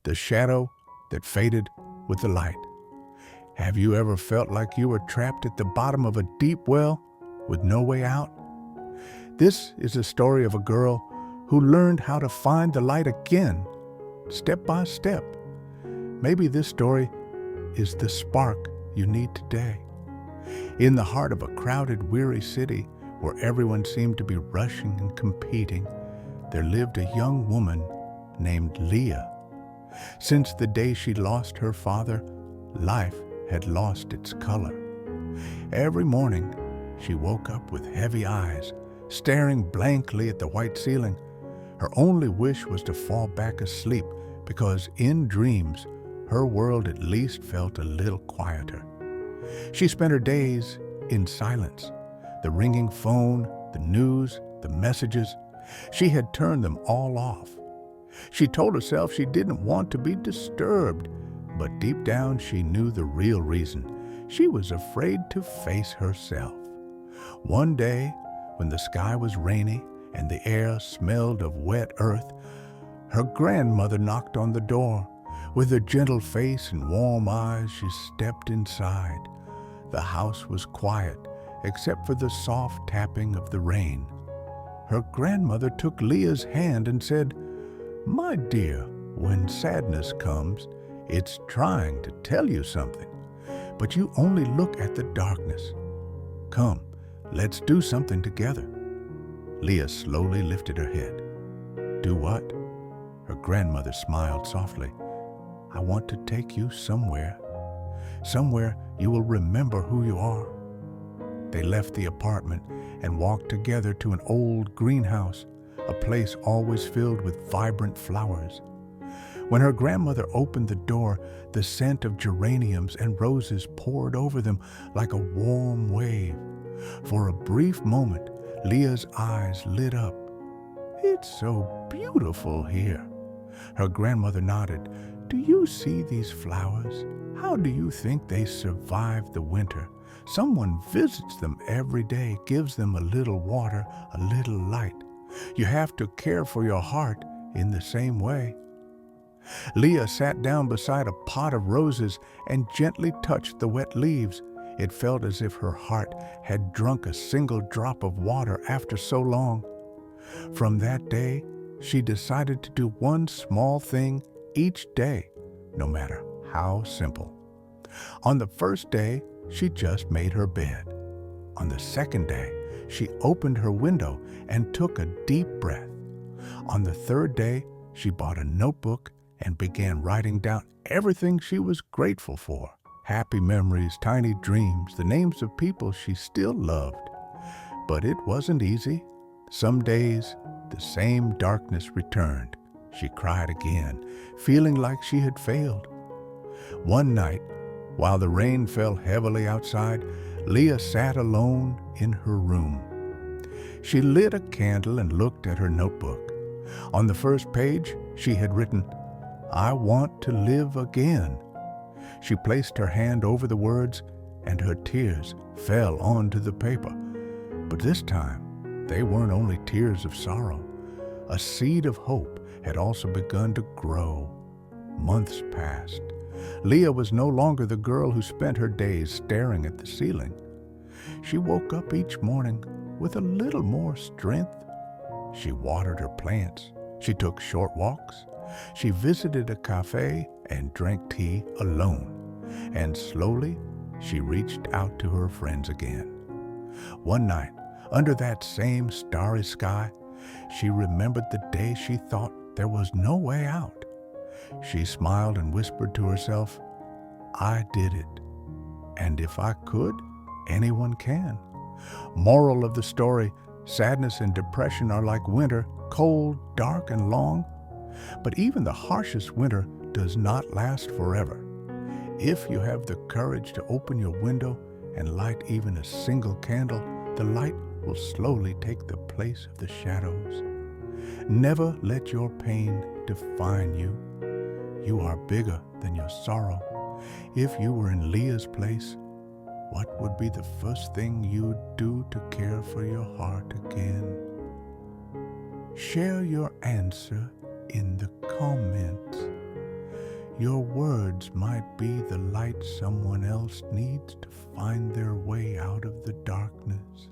the shadow that faded with the light. Have you ever felt like you were trapped at the bottom of a deep well with no way out? This is a story of a girl who learned how to find the light again, step by step. Maybe this story is the spark you need today. In the heart of a crowded, weary city where everyone seemed to be rushing and competing, there lived a young woman named Leah. Since the day she lost her father, life had lost its color. Every morning, she woke up with heavy eyes, staring blankly at the white ceiling. Her only wish was to fall back asleep because in dreams, her world at least felt a little quieter. She spent her days in silence. The ringing phone, the news, the messages, she had turned them all off. She told herself she didn't want to be disturbed, but deep down she knew the real reason. She was afraid to face herself. One day, when the sky was rainy and the air smelled of wet earth, her grandmother knocked on the door. With a gentle face and warm eyes, she stepped inside. The house was quiet, except for the soft tapping of the rain. Her grandmother took Leah's hand and said, "My dear, when sadness comes, it's trying to tell you something, but you only look at the darkness. Come, let's do something together." Leah slowly lifted her head. "Do what?" Her grandmother smiled softly. "I want to take you somewhere you will remember who you are." They left the apartment and walked together to an old greenhouse, a place always filled with vibrant flowers. When her grandmother opened the door, the scent of geraniums and roses poured over them like a warm wave. For a brief moment, Leah's eyes lit up. "It's so beautiful here." Her grandmother nodded. "Do you see these flowers? How do you think they survive the winter? Someone visits them every day, gives them a little water, a little light. You have to care for your heart in the same way." Leah sat down beside a pot of roses and gently touched the wet leaves. It felt as if her heart had drunk a single drop of water after so long. From that day, she decided to do one small thing each day, no matter how simple. On the first day, she just made her bed. On the second day, she opened her window and took a deep breath. On the third day, she bought a notebook and began writing down everything she was grateful for. Happy memories, tiny dreams, the names of people she still loved. But it wasn't easy. Some days, the same darkness returned. She cried again, feeling like she had failed. One night, while the rain fell heavily outside, Leah sat alone in her room. She lit a candle and looked at her notebook. On the first page, she had written, "I want to live again." She placed her hand over the words, and her tears fell onto the paper. But this time, they weren't only tears of sorrow. A seed of hope had also begun to grow. Months passed. Leah was no longer the girl who spent her days staring at the ceiling. She woke up each morning with a little more strength. She watered her plants. She took short walks. She visited a cafe and drank tea alone. And slowly, she reached out to her friends again. One night, under that same starry sky, she remembered the day she thought there was no way out. She smiled and whispered to herself, "I did it. And if I could, anyone can." Moral of the story, sadness and depression are like winter, cold, dark, and long. But even the harshest winter does not last forever. If you have the courage to open your window and light even a single candle, the light will slowly take the place of the shadows. Never let your pain define you. You are bigger than your sorrow. If you were in Leah's place, what would be the first thing you'd do to care for your heart again? Share your answer in the comments. Your words might be the light someone else needs to find their way out of the darkness.